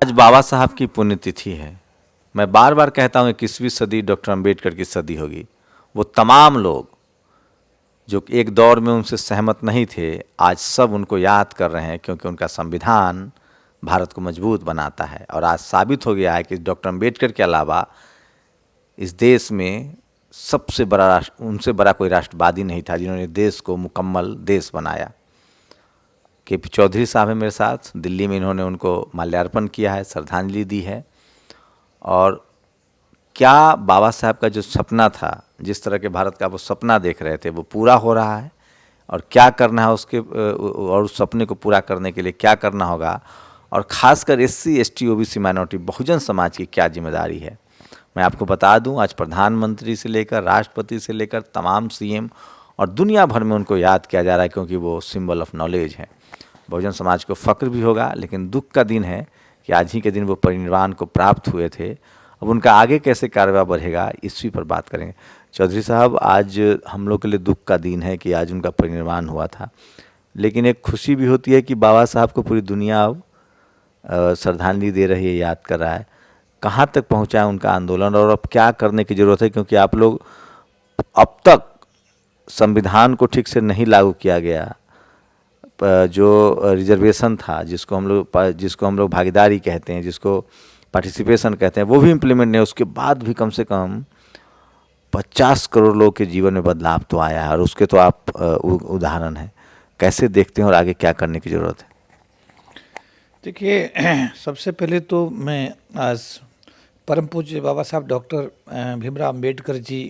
आज बाबा साहब की पुण्यतिथि है। मैं बार बार कहता हूँ 21वीं सदी डॉक्टर अंबेडकर की सदी होगी। वो तमाम लोग जो एक दौर में उनसे सहमत नहीं थे, आज सब उनको याद कर रहे हैं, क्योंकि उनका संविधान भारत को मजबूत बनाता है। और आज साबित हो गया है कि डॉक्टर अंबेडकर के अलावा इस देश में सबसे बड़ा राष्ट्र, उनसे बड़ा कोई राष्ट्रवादी नहीं था जिन्होंने देश को मुकम्मल देश बनाया। के.पी. चौधरी साहब हैं मेरे साथ, दिल्ली में इन्होंने उनको माल्यार्पण किया है, श्रद्धांजलि दी है। और क्या बाबा साहब का जो सपना था, जिस तरह के भारत का वो सपना देख रहे थे, वो पूरा हो रहा है। और क्या करना है उसके और उस सपने को पूरा करने के लिए क्या करना होगा, और ख़ासकर SC ST OBC minority Bahujan Samaj की क्या जिम्मेदारी है। मैं आपको बता दूं, आज प्रधानमंत्री से लेकर राष्ट्रपति से लेकर तमाम CM और दुनिया भर में उनको याद किया जा रहा है, क्योंकि वो सिंबल ऑफ नॉलेज है। बहुजन समाज को फ़ख्र भी होगा, लेकिन दुख का दिन है कि आज ही के दिन वो परिनिर्वाण को प्राप्त हुए थे। अब उनका आगे कैसे कारवा बढ़ेगा, इसी पर बात करेंगे। चौधरी साहब, आज हम लोग के लिए दुख का दिन है कि आज उनका परिनिर्वाण हुआ था, लेकिन एक खुशी भी होती है कि बाबा साहब को पूरी दुनिया अब श्रद्धांजलि दे रही है, याद कर रहा है। कहाँ तक पहुँचा है उनका आंदोलन, और अब क्या करने की ज़रूरत है, क्योंकि आप लोग अब तक संविधान को ठीक से नहीं लागू किया गया। जो रिजर्वेशन था, जिसको हम लोग भागीदारी कहते हैं, जिसको पार्टिसिपेशन कहते हैं, वो भी इम्प्लीमेंट नहीं। उसके बाद भी कम से कम 50 करोड़ लोग के जीवन में बदलाव तो आया है, और उसके तो आप उदाहरण हैं। कैसे देखते हैं और आगे क्या करने की ज़रूरत है? देखिए, सबसे पहले तो मैं आज परम पूज्य बाबा साहब डॉक्टर भीमराव अंबेडकर जी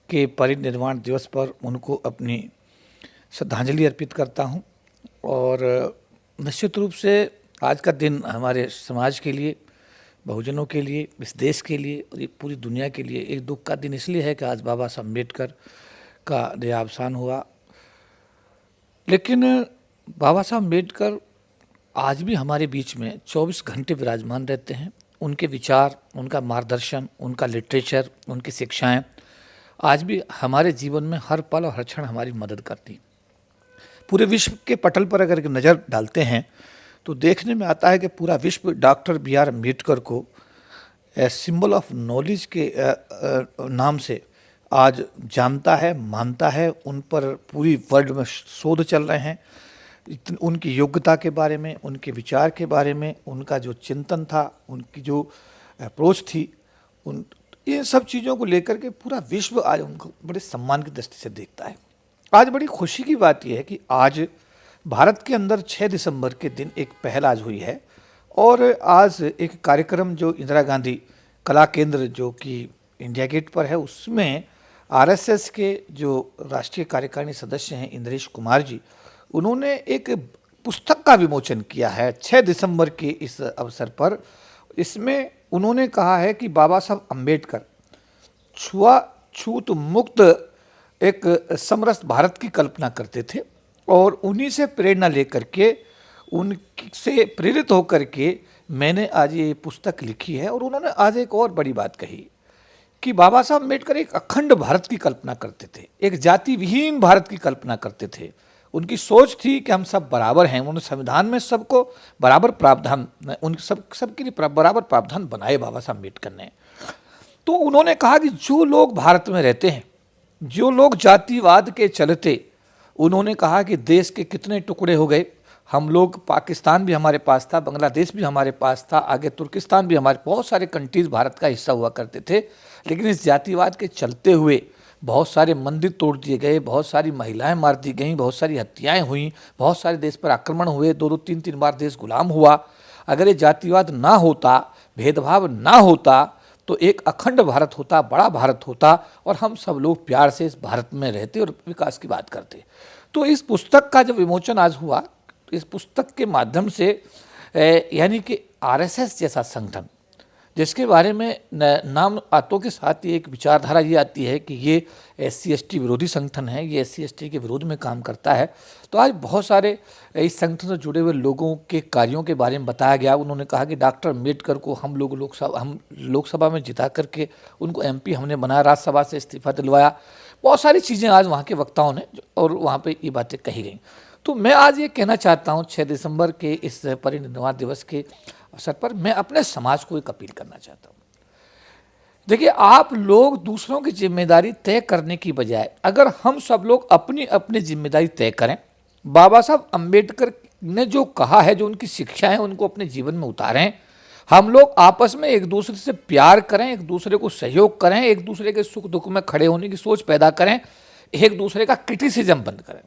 के परिनिर्वाण दिवस पर उनको अपनी श्रद्धांजलि अर्पित करता हूं। और निश्चित रूप से आज का दिन हमारे समाज के लिए, बहुजनों के लिए, इस देश के लिए और ये पूरी दुनिया के लिए एक दुख का दिन इसलिए है कि आज बाबा साहब अम्बेडकर का देहावसान हुआ। लेकिन बाबा साहब अम्बेडकर आज भी हमारे बीच में 24 घंटे विराजमान रहते हैं। उनके विचार, उनका मार्गदर्शन, उनका लिटरेचर, उनकी शिक्षाएं आज भी हमारे जीवन में हर पल और हर क्षण हमारी मदद करती। पूरे विश्व के पटल पर अगर नज़र डालते हैं तो देखने में आता है कि पूरा विश्व डॉक्टर BR अम्बेडकर को सिंबल ऑफ नॉलेज के नाम से आज जानता है, मानता है। उन पर पूरी वर्ल्ड में शोध चल रहे हैं उनकी योग्यता के बारे में, उनके विचार के बारे में, उनका जो चिंतन था, उनकी जो अप्रोच थी, उन इन सब चीज़ों को लेकर के पूरा विश्व आज उनको बड़े सम्मान की दृष्टि से देखता है। आज बड़ी खुशी की बात यह है कि आज भारत के अंदर 6 दिसंबर के दिन एक पहल आज हुई है। और आज एक कार्यक्रम जो इंदिरा गांधी कला केंद्र जो कि इंडिया गेट पर है, उसमें RSS के जो राष्ट्रीय कार्यकारिणी सदस्य हैं इंद्रेश कुमार जी, उन्होंने एक पुस्तक का विमोचन किया है 6 दिसंबर के इस अवसर पर। इसमें उन्होंने कहा है कि बाबा साहब अम्बेडकर छुआछूत मुक्त एक समरस भारत की कल्पना करते थे, और उन्हीं से प्रेरणा लेकर के, उनसे प्रेरित होकर के मैंने आज ये पुस्तक लिखी है। और उन्होंने आज एक और बड़ी बात कही कि बाबा साहब अम्बेडकर एक अखंड भारत की कल्पना करते थे, एक जाति विहीन भारत की कल्पना करते थे। उनकी सोच थी कि हम सब बराबर हैं। उन्होंने संविधान में सबको बराबर प्रावधान, उन सबके लिए बराबर प्रावधान बनाए बाबा साहब अम्बेडकर ने। तो उन्होंने कहा कि जो लोग भारत में रहते हैं, जो लोग जातिवाद के चलते, उन्होंने कहा कि देश के कितने टुकड़े हो गए। हम लोग, पाकिस्तान भी हमारे पास था, बांग्लादेश भी हमारे पास था, आगे तुर्किस्तान भी हमारे, बहुत सारे कंट्रीज भारत का हिस्सा हुआ करते थे। लेकिन इस जातिवाद के चलते हुए बहुत सारे मंदिर तोड़ दिए गए, बहुत सारी महिलाएं मार दी गईं, बहुत सारी हत्याएं हुई, बहुत सारे देश पर आक्रमण हुए, 2-2, 3-3 बार देश गुलाम हुआ। अगर ये जातिवाद ना होता, भेदभाव ना होता, तो एक अखंड भारत होता, बड़ा भारत होता, और हम सब लोग प्यार से इस भारत में रहते और विकास की बात करते। तो इस पुस्तक का जब विमोचन आज हुआ, इस पुस्तक के माध्यम से यानी कि RSS जैसा संगठन, जिसके बारे में नाम आतों के साथ ही एक विचारधारा ये आती है कि ये SC ST विरोधी संगठन है, ये SC ST के विरोध में काम करता है। तो आज बहुत सारे इस संगठन से जुड़े हुए लोगों के कार्यों के बारे में बताया गया। उन्होंने कहा कि डॉक्टर अम्बेडकर को हम लोकसभा में जिता करके उनको MP हमने बनाया, राज्यसभा से इस्तीफा दिलवाया। बहुत सारी चीज़ें आज वहाँ के वक्ताओं ने और वहाँ पर ये बातें कही गई। तो मैं आज ये कहना चाहता हूँ 6 दिसंबर के इस परिनिर्वाण दिवस के अवसर पर मैं अपने समाज को एक अपील करना चाहता हूँ। देखिए, आप लोग दूसरों की जिम्मेदारी तय करने की बजाय अगर हम सब लोग अपनी अपनी जिम्मेदारी तय करें, बाबा साहब अम्बेडकर ने जो कहा है, जो उनकी शिक्षा है, उनको अपने जीवन में उतारें, हम लोग आपस में एक दूसरे से प्यार करें, एक दूसरे को सहयोग करें, एक दूसरे के सुख दुख में खड़े होने की सोच पैदा करें, एक दूसरे का क्रिटिसिज्म बंद करें,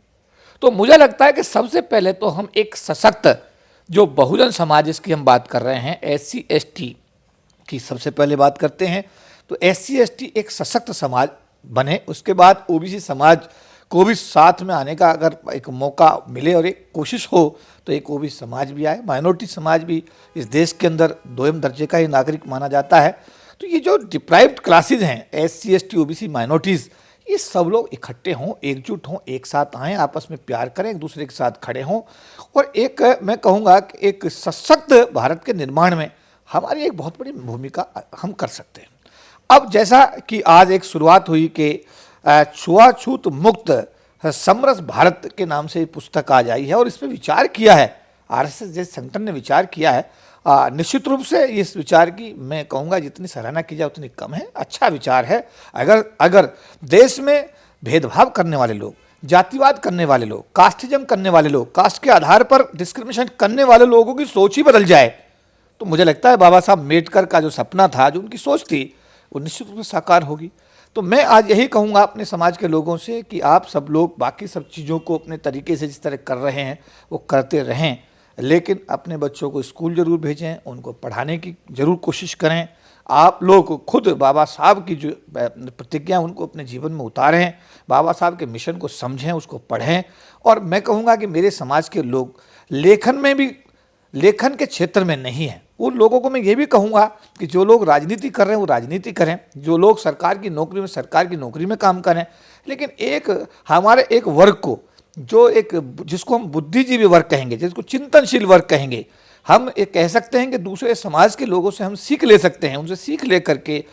तो मुझे लगता है कि सबसे पहले तो हम एक सशक्त जो बहुजन समाज जिसकी हम बात कर रहे हैं, SC ST की सबसे पहले बात करते हैं, तो SC ST एक सशक्त समाज बने। उसके बाद OBC समाज को भी साथ में आने का अगर एक मौका मिले और एक कोशिश हो तो एक OBC समाज भी आए, माइनॉरिटी समाज भी इस देश के अंदर 2म दर्जे का ही नागरिक माना जाता है। तो ये जो डिप्राइव्ड क्लासेज हैं, SC ST OBC माइनॉरिटीज़, ये सब लोग इकट्ठे हों, एकजुट हों, एक साथ आएँ, आपस में प्यार करें, एक दूसरे के साथ खड़े हों और एक मैं कहूँगा कि एक सशक्त भारत के निर्माण में हमारी एक बहुत बड़ी भूमिका हम कर सकते हैं। अब जैसा कि आज एक शुरुआत हुई कि छुआछूत मुक्त समरस भारत के नाम से पुस्तक आज आई है और इस पर विचार किया है, RSS जैसे संगठन ने विचार किया है। निश्चित रूप से इस विचार की मैं कहूँगा जितनी सराहना की जाए उतनी कम है, अच्छा विचार है। अगर देश में भेदभाव करने वाले लोग, जातिवाद करने वाले लोग, कास्टिज्म करने वाले लोग, कास्ट के आधार पर डिस्क्रिमिनेशन करने वाले लोगों की सोच ही बदल जाए तो मुझे लगता है बाबा साहब अम्बेडकर का जो सपना था, जो उनकी सोच थी, वो निश्चित रूप से साकार होगी। तो मैं आज यही कहूँगा अपने समाज के लोगों से कि आप सब लोग बाकी सब चीज़ों को अपने तरीके से जिस तरह कर रहे हैं वो करते रहें, लेकिन अपने बच्चों को स्कूल ज़रूर भेजें, उनको पढ़ाने की ज़रूर कोशिश करें। आप लोग खुद बाबा साहब की जो प्रतिज्ञा उनको अपने जीवन में उतारें, बाबा साहब के मिशन को समझें, उसको पढ़ें। और मैं कहूँगा कि मेरे समाज के लोग लेखन के क्षेत्र में नहीं हैं, उन लोगों को मैं ये भी कहूँगा कि जो लोग राजनीति कर रहे हैं वो राजनीति करें, जो लोग सरकार की नौकरी में काम करें, लेकिन हमारे एक वर्ग को जिसको हम बुद्धिजीवी वर्ग कहेंगे, जिसको चिंतनशील वर्ग कहेंगे, हम ये कह सकते हैं कि दूसरे समाज के लोगों से हम सीख ले सकते हैं। उनसे सीख ले करके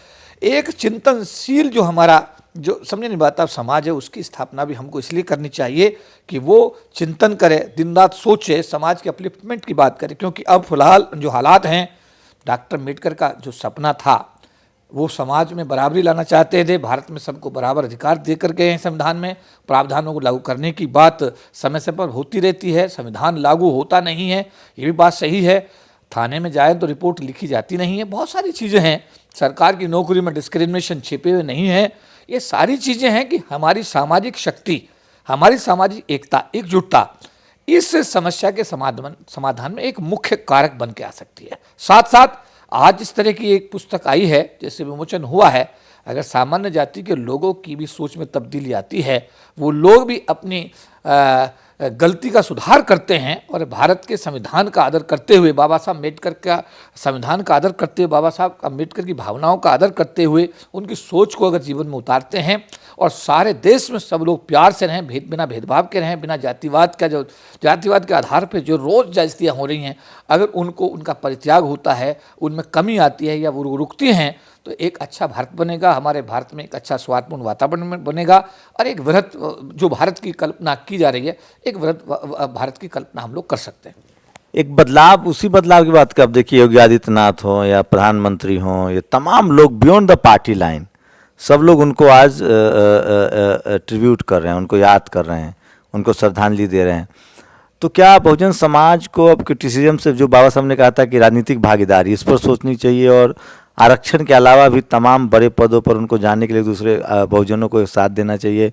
एक चिंतनशील जो हमारा जो समझ नहीं पाता समाज है, उसकी स्थापना भी हमको इसलिए करनी चाहिए कि वो चिंतन करे, दिन रात सोचे, समाज के अपलिफ्टमेंट की बात करे। क्योंकि अब फिलहाल जो हालात हैं, डॉक्टर अम्बेडकर का जो सपना था वो समाज में बराबरी लाना चाहते थे, भारत में सबको बराबर अधिकार दे कर गए हैं। संविधान में प्रावधानों को लागू करने की बात समय समय पर होती रहती है, संविधान लागू होता नहीं है, ये भी बात सही है। थाने में जाए तो रिपोर्ट लिखी जाती नहीं है, बहुत सारी चीज़ें हैं। सरकार की नौकरी में डिस्क्रिमिनेशन छिपे हुए नहीं है। ये सारी चीज़ें हैं कि हमारी सामाजिक शक्ति, हमारी सामाजिक एकता, एकजुटता इस समस्या के समाधान में एक मुख्य कारक बन के आ सकती है। साथ साथ आज इस तरह की एक पुस्तक आई है, जैसे विमोचन हुआ है, अगर सामान्य जाति के लोगों की भी सोच में तब्दीली आती है, वो लोग भी अपनी गलती का सुधार करते हैं और भारत के संविधान का आदर करते हुए, बाबा साहब अम्बेडकर का संविधान का आदर करते हुए, बाबा साहब अम्बेडकर की भावनाओं का आदर करते हुए उनकी सोच को अगर जीवन में उतारते हैं और सारे देश में सब लोग प्यार से रहें, बिना भेदभाव के रहें, बिना जातिवाद के आधार पर जो रोज़ ज्यादतियाँ हो रही हैं, अगर उनका परित्याग होता है, उनमें कमी आती है या वो रुकती हैं, तो एक अच्छा भारत बनेगा। हमारे भारत में एक अच्छा स्वास्थ्यपूर्ण वातावरण बनेगा और एक वृहत जो भारत की कल्पना की जा रही है, एक वृहत भारत की कल्पना हम लोग कर सकते हैं। एक बदलाव, उसी बदलाव की बात कर, अब देखिए योगी आदित्यनाथ हो या प्रधानमंत्री हो, ये तमाम लोग बियॉन्ड द पार्टी लाइन, सब लोग उनको आज ट्रिब्यूट कर रहे हैं, उनको याद कर रहे हैं, उनको श्रद्धांजलि दे रहे हैं। तो क्या बहुजन समाज को अब क्रिटिसिज्म से, जो बाबा साहब ने कहा था कि राजनीतिक भागीदारी, इस पर सोचनी चाहिए और आरक्षण के अलावा भी तमाम बड़े पदों पर उनको जाने के लिए दूसरे बहुजनों को साथ देना चाहिए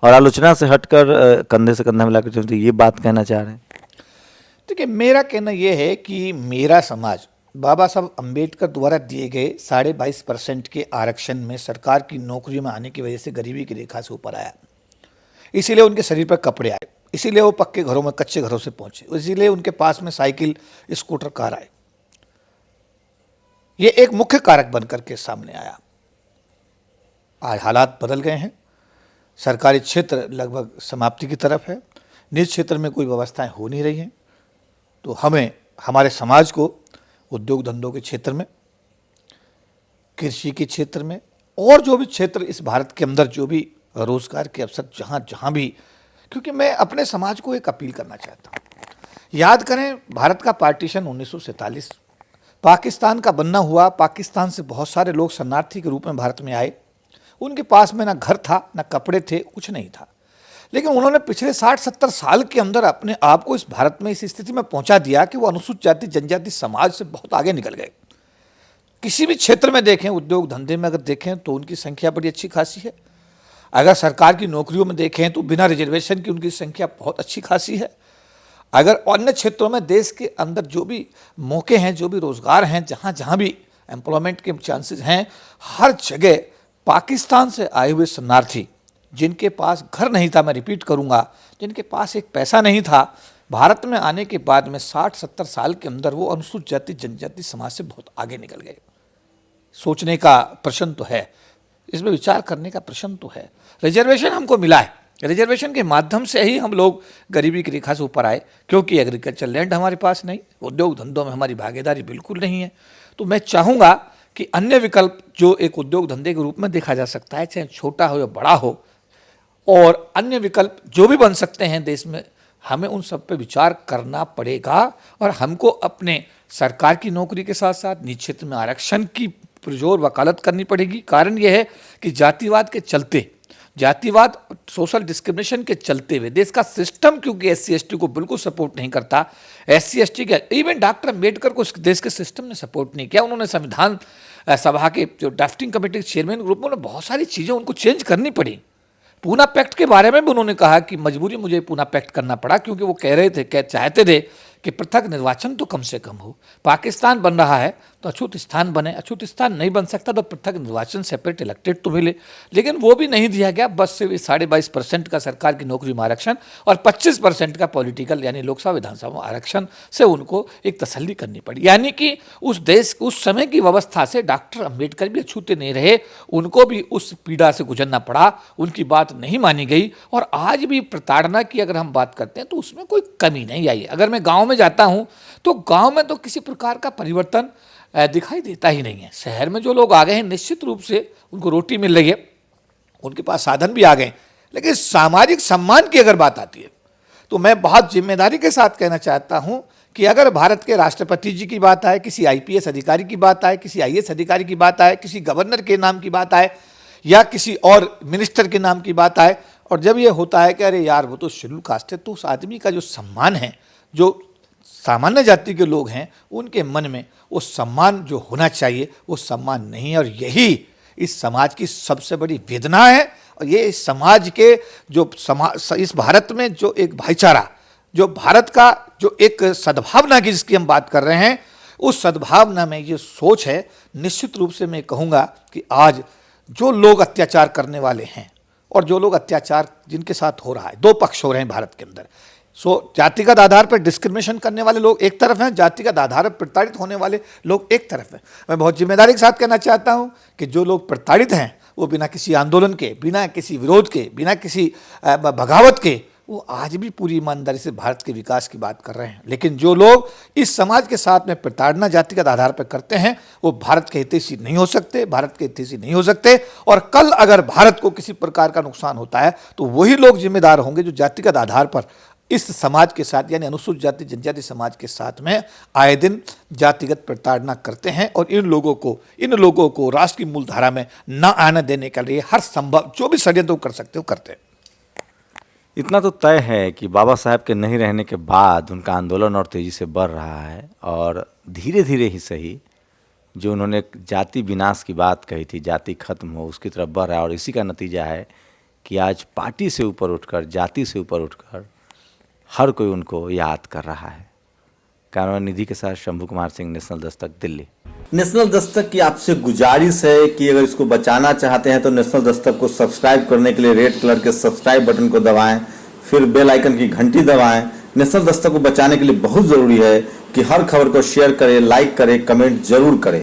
और आलोचना से हटकर कंधे से कंधा मिलाकर चलते, ये बात कहना चाह रहे हैं? देखिए, मेरा कहना यह है कि मेरा समाज बाबा साहब अम्बेडकर द्वारा दिए गए 22.5% के आरक्षण में सरकार की नौकरियों में आने की वजह से गरीबी की रेखा से ऊपर आया। इसीलिए उनके शरीर पर कपड़े आए, इसीलिए वो पक्के घरों में कच्चे घरों से पहुंचे, इसीलिए उनके पास में साइकिल, स्कूटर, कार आए। ये एक मुख्य कारक बनकर के सामने आया। आज हालात बदल गए हैं, सरकारी क्षेत्र लगभग समाप्ति की तरफ है, निज क्षेत्र में कोई व्यवस्थाएं हो नहीं रही हैं। तो हमें हमारे समाज को उद्योग धंधों के क्षेत्र में, कृषि के क्षेत्र में और जो भी क्षेत्र इस भारत के अंदर जो भी रोजगार के अवसर जहाँ भी, क्योंकि मैं अपने समाज को एक अपील करना चाहता हूँ। याद करें, भारत का पार्टीशन 1947 पाकिस्तान का बनना हुआ, पाकिस्तान से बहुत सारे लोग शरणार्थी के रूप में भारत में आए। उनके पास में ना घर था, ना कपड़े थे, कुछ नहीं था, लेकिन उन्होंने पिछले 60-70 साल के अंदर अपने आप को इस भारत में इस स्थिति में पहुंचा दिया कि वो अनुसूचित जाति जनजाति समाज से बहुत आगे निकल गए। किसी भी क्षेत्र में देखें, उद्योग धंधे में अगर देखें तो उनकी संख्या बड़ी अच्छी खासी है। अगर सरकार की नौकरियों में देखें तो बिना रिजर्वेशन की उनकी संख्या बहुत अच्छी खासी है। अगर अन्य क्षेत्रों में देश के अंदर जो भी मौके हैं, जो भी रोजगार हैं, जहाँ जहाँ भी एम्प्लॉयमेंट के चांसेस हैं, हर जगह पाकिस्तान से आए हुए शरणार्थी जिनके पास घर नहीं था, मैं रिपीट करूँगा, जिनके पास एक पैसा नहीं था, भारत में आने के बाद में 60-70 साल के अंदर वो अनुसूचित जाति जनजाति समाज से बहुत आगे निकल गए। सोचने का प्रश्न तो है, इसमें विचार करने का प्रश्न तो है। रिजर्वेशन हमको मिला है, रिजर्वेशन के माध्यम से ही हम लोग गरीबी की रेखा से ऊपर आए, क्योंकि एग्रीकल्चर लैंड हमारे पास नहीं, उद्योग धंधों में हमारी भागीदारी बिल्कुल नहीं है। तो मैं चाहूँगा कि अन्य विकल्प जो एक उद्योग धंधे के रूप में देखा जा सकता है, चाहे छोटा हो या बड़ा हो, और अन्य विकल्प जो भी बन सकते हैं देश में, हमें उन सब पे विचार करना पड़ेगा। और हमको अपने सरकार की नौकरी के साथ साथ निजी क्षेत्र में आरक्षण की पुरजोर वकालत करनी पड़ेगी। कारण यह है कि जातिवाद के चलते, जातिवाद सोशल डिस्क्रिमिनेशन के चलते हुए देश का सिस्टम, क्योंकि SC/ST को बिल्कुल सपोर्ट नहीं करता, SC/ST के इवन डॉक्टर अम्बेडकर को देश के सिस्टम ने सपोर्ट नहीं किया। उन्होंने संविधान सभा के जो ड्राफ्टिंग कमेटी के चेयरमैन के रूप में उन्होंने बहुत सारी चीज़ें उनको चेंज करनी पड़ी। पूना पैक्ट के बारे में भी उन्होंने कहा कि मजबूरी मुझे पूना पैक्ट करना पड़ा, क्योंकि वो कह रहे थे, चाहते थे कि पृथक निर्वाचन तो कम से कम हो। पाकिस्तान बन रहा है तो अछूत स्थान बने, अछूत स्थान नहीं बन सकता तो पृथक निर्वाचन सेपरेट इलेक्टेड तो मिले, लेकिन वो भी नहीं दिया गया। बस से 22.5% का सरकार की नौकरी में आरक्षण और 25% का पॉलिटिकल यानी लोकसभा विधानसभा आरक्षण से उनको एक तसल्ली करनी पड़ी। यानी कि उस देश उस समय की व्यवस्था से डॉक्टर अम्बेडकर भी अछूते नहीं रहे, उनको भी उस पीड़ा से गुजरना पड़ा, उनकी बात नहीं मानी गई। और आज भी प्रताड़ना की अगर हम बात करते हैं तो उसमें कोई कमी नहीं आई। अगर मैं गाँव में जाता हूँ तो गाँव में तो किसी प्रकार का परिवर्तन दिखाई देता ही नहीं है। शहर में जो लोग आ गए हैं निश्चित रूप से उनको रोटी मिल रही है, उनके पास साधन भी आ गए, लेकिन सामाजिक सम्मान की अगर बात आती है तो मैं बहुत जिम्मेदारी के साथ कहना चाहता हूं कि अगर भारत के राष्ट्रपति जी की बात आए, किसी IPS अधिकारी की बात आए, किसी IAS अधिकारी की बात आए, किसी गवर्नर के नाम की बात आए या किसी और मिनिस्टर के नाम की बात आए, और जब ये होता है कि अरे यार वो तो शेड्यूल कास्ट है, तो उस आदमी का जो सम्मान है, जो सामान्य जाति के लोग हैं उनके मन में वो सम्मान जो होना चाहिए वो सम्मान नहीं है। और यही इस समाज की सबसे बड़ी वेदना है। और ये इस समाज के जो इस भारत में जो एक भाईचारा, जो भारत का जो एक सद्भावना की जिसकी हम बात कर रहे हैं, उस सद्भावना में ये सोच है। निश्चित रूप से मैं कहूँगा कि आज जो लोग अत्याचार करने वाले हैं और जो लोग अत्याचार जिनके साथ हो रहा है, दो पक्ष हो रहे हैं भारत के अंदर। जातिगत आधार पर डिस्क्रिमिनेशन करने वाले लोग एक तरफ हैं, जातिगत आधार पर प्रताड़ित होने वाले लोग एक तरफ हैं। मैं बहुत जिम्मेदारी के साथ कहना चाहता हूं कि जो लोग प्रताड़ित हैं वो बिना किसी आंदोलन के, बिना किसी विरोध के, बिना किसी बगावत के, वो आज भी पूरी ईमानदारी से भारत के विकास की बात कर रहे हैं। लेकिन जो लोग इस समाज के साथ में प्रताड़ना जातिगत आधार पर करते हैं वो भारत के हितैषी नहीं हो सकते, भारत के हितैषी नहीं हो सकते। और कल अगर भारत को किसी प्रकार का नुकसान होता है तो वही लोग जिम्मेदार होंगे जो जातिगत आधार पर इस समाज के साथ यानी अनुसूचित जाति जनजाति समाज के साथ में आए दिन जातिगत प्रताड़ना करते हैं। और इन लोगों को राष्ट्र की मूलधारा में न आने देने के लिए हर संभव जो भी षड्यंत्र कर सकते हो करते हैं। इतना तो तय है कि बाबा साहब के नहीं रहने के बाद उनका आंदोलन और तेज़ी से बढ़ रहा है, और धीरे धीरे ही सही जो उन्होंने एक जाति विनाश की बात कही थी, जाति खत्म हो, उसकी तरफ बढ़ रहा है। और इसी का नतीजा है कि आज पार्टी से ऊपर उठकर, जाति से ऊपर उठकर हर कोई उनको याद कर रहा है। कैमरा निधि के साथ शंभू कुमार सिंह, नेशनल दस्तक, दिल्ली। नेशनल दस्तक की आपसे गुजारिश है कि अगर इसको बचाना चाहते हैं तो नेशनल दस्तक को सब्सक्राइब करने के लिए रेड कलर के सब्सक्राइब बटन को दबाएं, फिर बेल आइकन की घंटी दबाएं। नेशनल दस्तक को बचाने के लिए बहुत जरूरी है कि हर खबर को शेयर करें, लाइक करें, कमेंट जरूर करें।